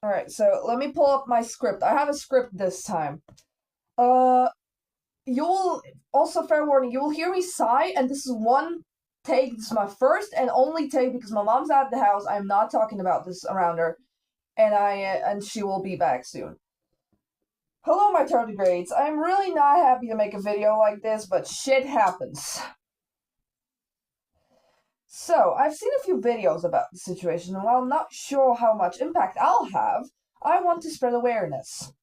Alright, so let me pull up my script. I have a script this time. Uh, you'll, also fair warning, you will hear me sigh, and this is one take. This is my first and only take because my mom's out of the house. I'm not talking about this around her, and she will be back soon. Hello, my tardigrades. I'm really not happy to make a video like this, but shit happens. So, I've seen a few videos about the situation, and while I'm not sure how much impact I'll have, I want to spread awareness.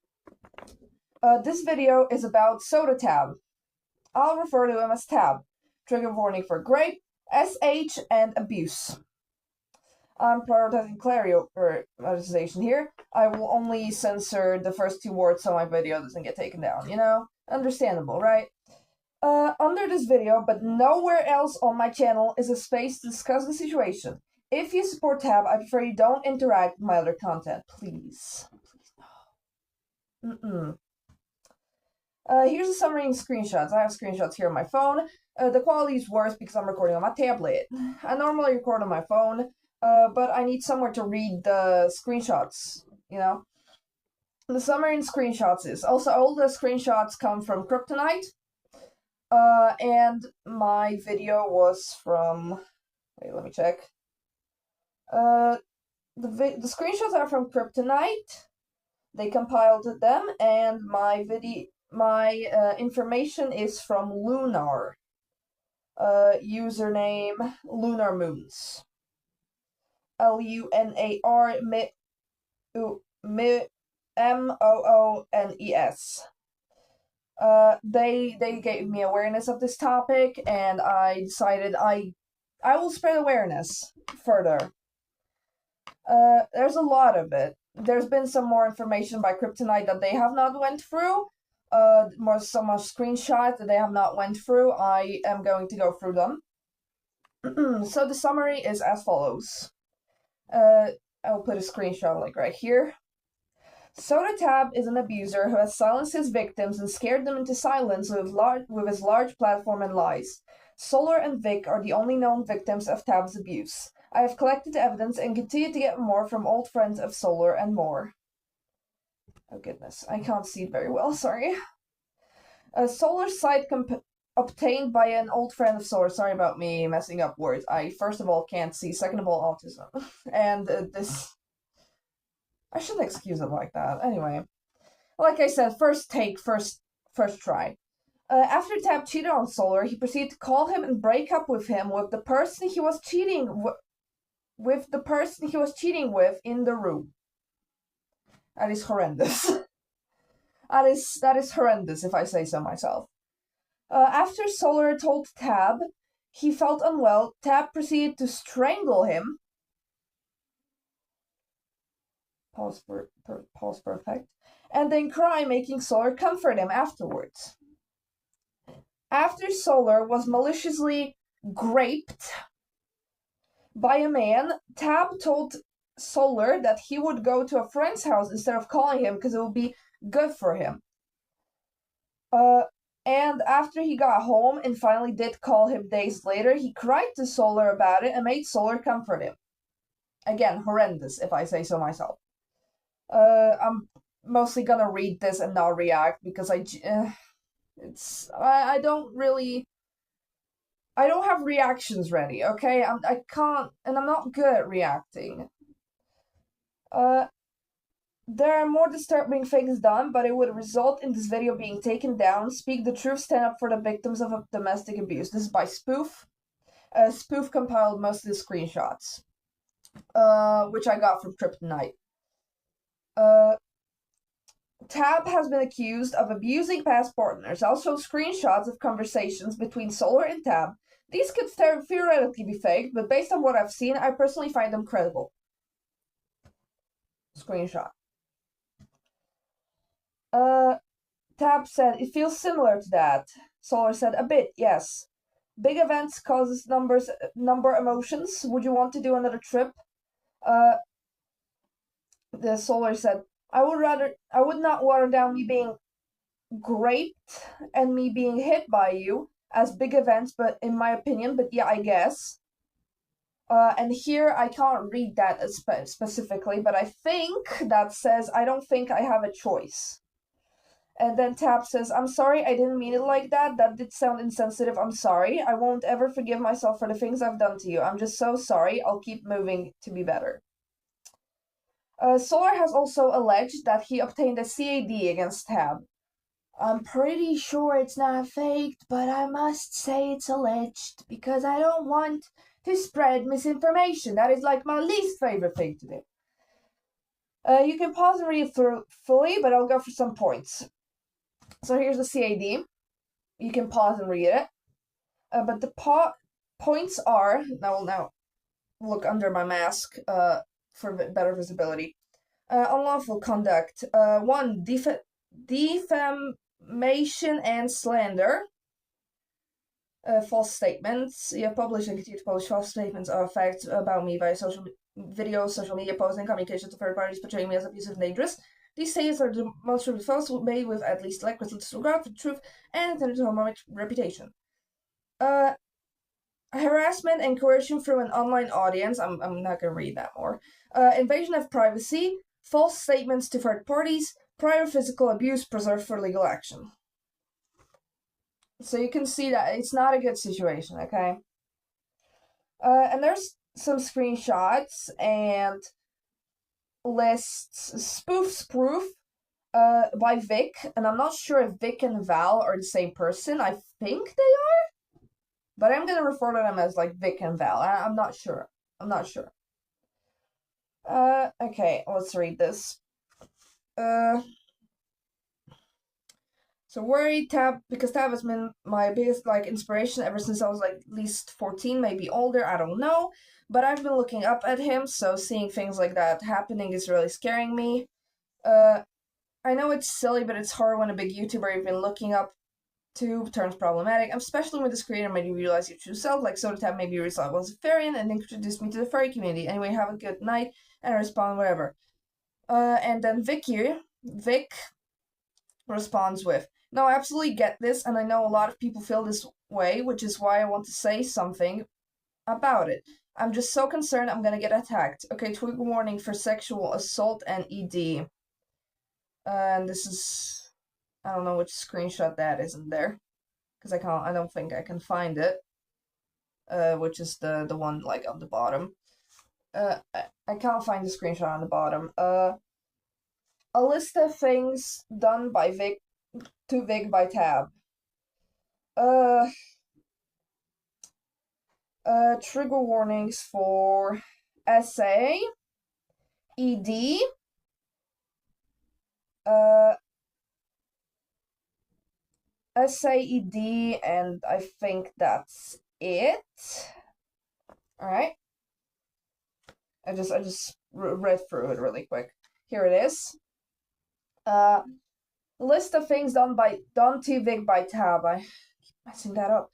This video is about SodaTab. I'll refer to him as Tab. Trigger warning for grape, SH, and abuse. I'm prioritizing clarification here. I will only censor the first two words so my video doesn't get taken down, you know? Understandable, right? Under this video, but nowhere else on my channel, is a space to discuss the situation. If you support Tab, I prefer you don't interact with my other content. Please. Please, no. Here's a summary and screenshots. I have screenshots here on my phone. The quality is worse because I'm recording on my tablet. I normally record on my phone, but I need somewhere to read the screenshots, you know? The summary and screenshots is, also all the screenshots come from Kryptonite, and my video was from, wait, let me check. The screenshots are from Kryptonite. They compiled them, and my information is from Lunar. Username Lunar Moons. LUNAR MOONES. They gave me awareness of this topic, and I decided I will spread awareness further. There's a lot of it. There's been some more information by Kryptonite that they have not went through. Some more screenshots that they have not went through. I am going to go through them. So the summary is as follows. I'll put a screenshot like right here. SodaTab is an abuser who has silenced his victims and scared them into silence with his large platform and lies. Solar and Vic are the only known victims of Tab's abuse. I have collected evidence and continue to get more from old friends of Solar and more. Oh goodness, I can't see it very well, sorry. A Solar site obtained by an old friend of Solar. Sorry about me messing up words. I, first of all, can't see. Second of all, autism. And this... I shouldn't excuse it like that. Anyway. Like I said, first take, first try. After Tab cheated on Solar, he proceeded to call him and break up with him with the person he was cheating with in the room. That is horrendous. that is horrendous, if I say so myself. After Solar told Tab he felt unwell, Tab proceeded to strangle him. Pause for effect. And then cry, making Solar comfort him afterwards. After Solar was maliciously graped by a man, Tab told Solar that he would go to a friend's house instead of calling him because it would be good for him. And after he got home and finally did call him days later, he cried to Solar about it and made Solar comfort him. Again, horrendous, if I say so myself. I'm mostly gonna read this and not react because I don't have reactions ready, okay? I can't, and I'm not good at reacting. There are more disturbing things done, but it would result in this video being taken down. Speak the truth, stand up for the victims of domestic abuse. This is by Spoof. Spoof compiled most of the screenshots, which I got from Kryptonite. Tab has been accused of abusing past partners. I'll show screenshots of conversations between Solar and Tab. These could theoretically be faked, but based on what I've seen, I personally find them credible. Screenshot. Tab said, it feels similar to that. Solar said, a bit, yes. Big events causes number emotions. Would you want to do another trip? The Solar said, I would not water down me being graped and me being hit by you as big events, but in my opinion, but yeah, I guess. And here I can't read that specifically, but I think that says, I don't think I have a choice. And then Tab says, I'm sorry, I didn't mean it like that. That did sound insensitive. I'm sorry. I won't ever forgive myself for the things I've done to you. I'm just so sorry. I'll keep moving to be better. Solar has also alleged that he obtained a CAD against Tab. I'm pretty sure it's not faked, but I must say it's alleged because I don't want to spread misinformation. That is like my least favorite thing to do. You can pause and read it through fully, but I'll go for some points. So here's the CAD. You can pause and read it. But the points are, I will now look under my mask for better visibility. Unlawful conduct. 1. Defamation and slander. False statements. You have published and continue to publish false statements or facts about me via videos, social media posts, and communication to third parties portraying me as abusive and dangerous. These statements are demonstrably false, made with at least reckless disregard for truth and intended to harm my reputation. Harassment and coercion through an online audience. I'm not gonna read that more. Invasion of privacy, false statements to third parties, prior physical abuse preserved for legal action. So you can see that it's not a good situation, okay? And there's some screenshots and lists, spoof by Vic, and I'm not sure if Vic and Val are the same person. I think they are, but I'm gonna refer to them as like Vic and Val. I'm not sure. Okay, let's read this. So worried Tab, because Tab has been my biggest inspiration ever since I was at least 14, maybe older, I don't know. But I've been looking up at him, so seeing things like that happening is really scaring me. I know it's silly, but it's hard when a big YouTuber you've been looking up to turns problematic, especially when the creator made you realize your true self, like SodaTab maybe you thought I was a furry and introduced me to the furry community. Anyway, have a good night, and I respond whatever. And then Vic responds with, no, I absolutely get this, and I know a lot of people feel this way, which is why I want to say something about it. I'm just so concerned I'm gonna get attacked. Okay, trigger warning for sexual assault and ED. And this is, I don't know which screenshot that is in there, because I don't think I can find it. Which is the one on the bottom. I can't find the screenshot on the bottom. A list of things done by Vic by Tab. Trigger warnings for SA, ED, SAED, and I think that's it. Alright. I just read through it really quick. Here it is. List of things done to Vic by Tab. I keep messing that up.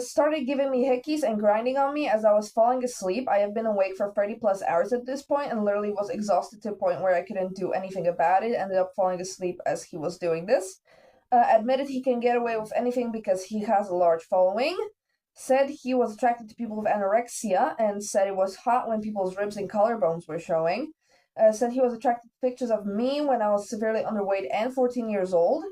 Started giving me hickeys and grinding on me as I was falling asleep. I have been awake for 30 plus hours at this point and literally was exhausted to a point where I couldn't do anything about it. Ended up falling asleep as he was doing this. Admitted he can get away with anything because he has a large following. Said he was attracted to people with anorexia and said it was hot when people's ribs and collarbones were showing. Said he was attracted to pictures of me when I was severely underweight and 14 years old.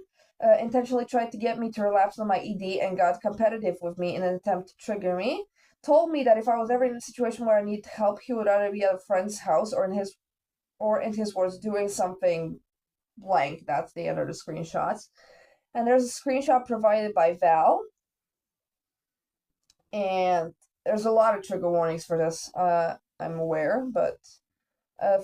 Intentionally tried to get me to relapse on my ED and got competitive with me in an attempt to trigger me. Told me that if I was ever in a situation where I need help, he would either be at a friend's house or in his words, doing something blank. That's the end of the screenshots. And there's a screenshot provided by Val. And there's a lot of trigger warnings for this, I'm aware, but I'm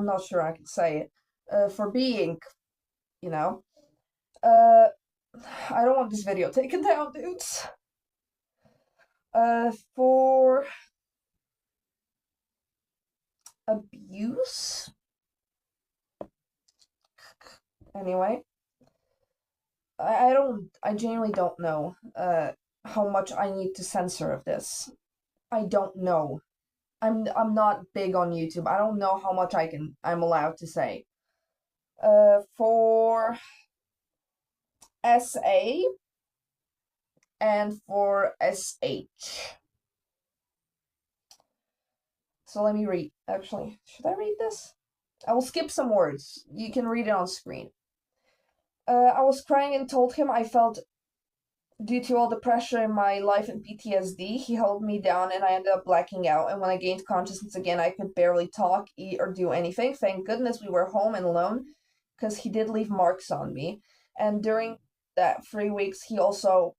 not sure I can say it. For being, I don't want this video taken down, dudes. For abuse? Anyway. I genuinely don't know, how much I need to censor of this. I don't know. I'm not big on YouTube. I don't know how much I'm allowed to say. For SA and for SH. So let me read. Actually, should I read this? I will skip some words. You can read it on screen. I was crying and told him I felt due to all the pressure in my life and PTSD. He held me down and I ended up blacking out. And when I gained consciousness again, I could barely talk, eat, or do anything. Thank goodness we were home and alone because he did leave marks on me. And during that 3 weeks, he also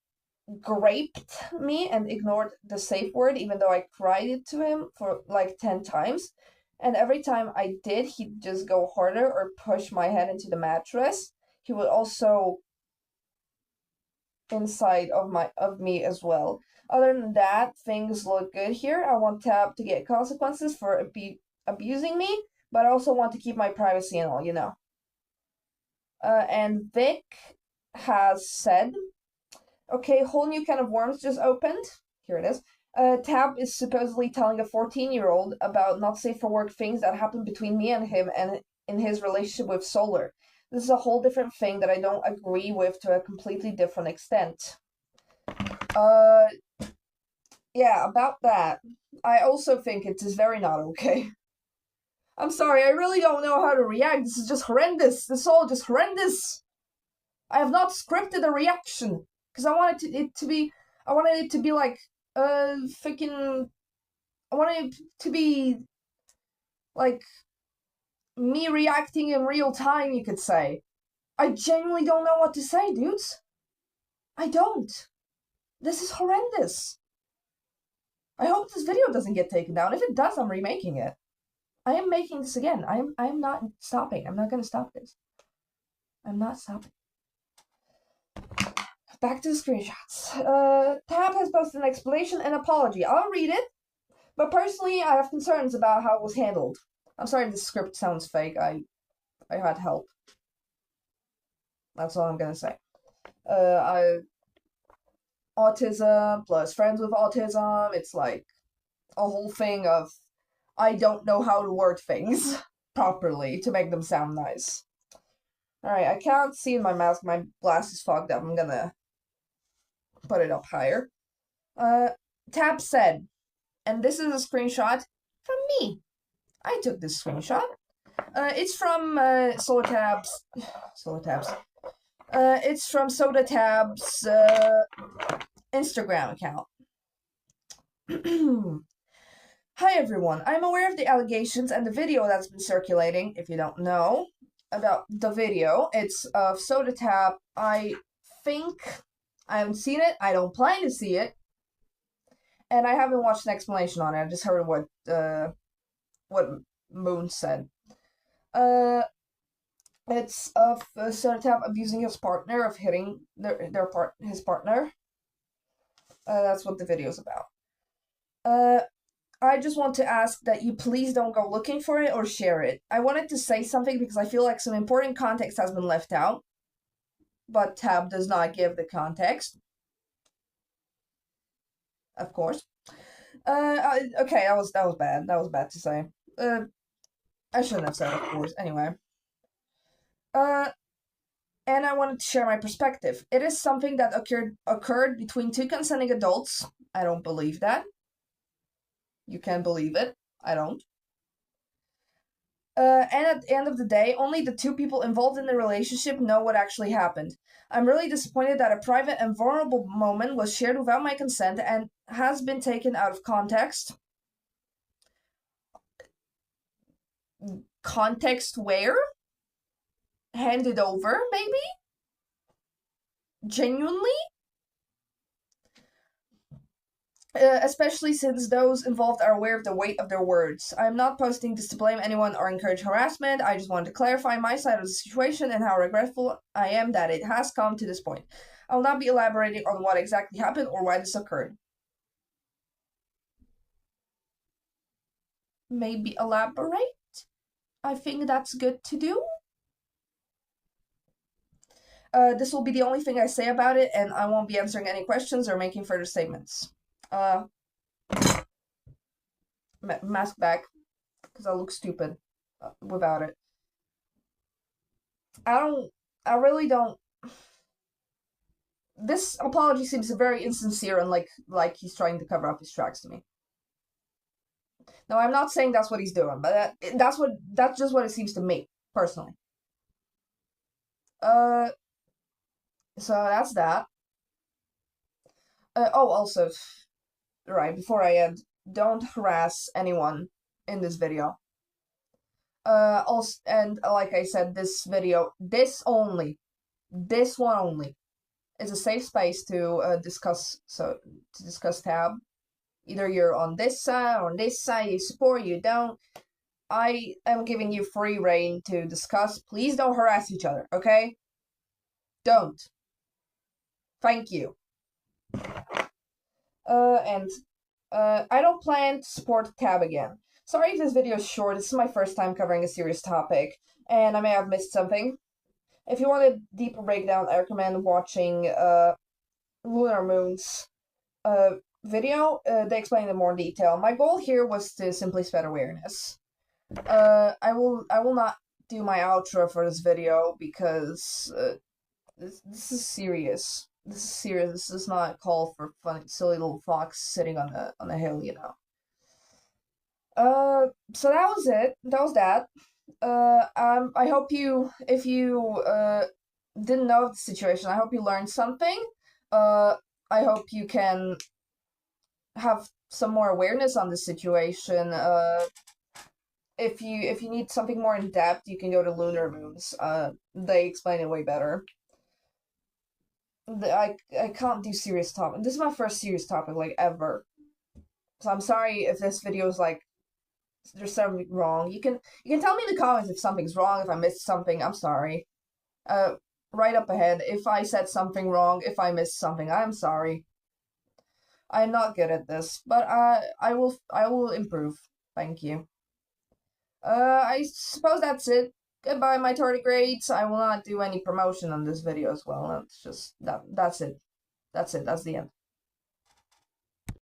graped me and ignored the safe word, even though I cried it to him for like 10 times. And every time I did, he'd just go harder or push my head into the mattress. He would also inside of me as well. Other than that, things look good here. I want Tab to get consequences for abusing me, but I also want to keep my privacy and all, you know. And Vic has said, okay, whole new can of worms just opened. Here it is. Tab is supposedly telling a 14-year-old about not safe for work things that happened between me and him and in his relationship with Solar. This is a whole different thing that I don't agree with to a completely different extent. Yeah, about that. I also think it is very not okay. I'm sorry, I really don't know how to react. This is just horrendous. This is all just horrendous. I have not scripted a reaction because I wanted it to be like freaking. I wanted it to be like me reacting in real time, you could say. I genuinely don't know what to say, dudes. I don't. This is horrendous. I hope this video doesn't get taken down. If it does, I'm remaking it. I am making this again. I'm not stopping. I'm not gonna stop this. I'm not stopping. Back to the screenshots. Tab has posted an explanation and apology. I'll read it, but personally, I have concerns about how it was handled. I'm sorry if the script sounds fake. I had help. That's all I'm gonna say. Autism plus friends with autism. It's like a whole thing of I don't know how to word things properly to make them sound nice. Alright, I can't see in my mask. My glass is fogged up. I'm gonna put it up higher. Tab said, and this is a screenshot from me. I took this screenshot. It's from SodaTab's. It's from SodaTab's Instagram account. Hi everyone, I'm aware of the allegations and the video that's been circulating. If you don't know about the video, it's of SodaTab. I think I haven't seen it. I don't plan to see it, and I haven't watched an explanation on it. I just heard what Moon said. It's of SodaTab abusing his partner, of hitting his partner. That's what the video's about. I just want to ask that you please don't go looking for it or share it. I wanted to say something because I feel like some important context has been left out, but Tab does not give the context. Of course. Okay, that was bad. That was bad to say. I shouldn't have said, of course. Anyway. And I wanted to share my perspective. It is something that occurred between two consenting adults. I don't believe that. You can believe it. I don't. And at the end of the day, only the two people involved in the relationship know what actually happened. I'm really disappointed that a private and vulnerable moment was shared without my consent and has been taken out of context. Context where? Handed over, maybe? Genuinely? Especially since those involved are aware of the weight of their words. I'm not posting this to blame anyone or encourage harassment. I just wanted to clarify my side of the situation and how regretful I am that it has come to this point. I will not be elaborating on what exactly happened or why this occurred. Maybe elaborate? I think that's good to do. This will be the only thing I say about it, and I won't be answering any questions or making further statements. Mask back, because I look stupid without it. I really don't. this apology seems very insincere and like he's trying to cover up his tracks to me. Now, I'm not saying that's what he's doing, but that's just what it seems to me personally. So that's that. Oh, also, right before I end, don't harass anyone in this video. Also, and like I said, this video, this one only, is a safe space to discuss tab. Either you're on this side or on this side, you support, you don't. I am giving you free reign to discuss. Please don't harass each other, okay? Don't. Thank you. I don't plan to support tab again. Sorry if this video is short, this is my first time covering a serious topic, and I may have missed something. If you want a deeper breakdown, I recommend watching Lunar Moon's video. They explain it in more detail. My goal here was to simply spread awareness. I will not do my outro for this video because this is serious. This is serious. This is not a call for fun, silly little fox sitting on a hill, you know. So that was it. That was that. I hope if you didn't know the situation, I hope you learned something. I hope you can have some more awareness on the situation. If you need something more in depth, you can go to Lunar Moons. They explain it way better. I can't do serious topic. This is my first serious topic, like, ever. So I'm sorry if this video is like there's something wrong. You can tell me in the comments if something's wrong, if I missed something. I'm sorry. Right up ahead. If I said something wrong, if I missed something, I'm sorry. I'm not good at this, but I will improve. Thank you. I suppose that's it. Goodbye, my tardigrades. I will not do any promotion on this video as well. That's just that's it. That's it. That's the end.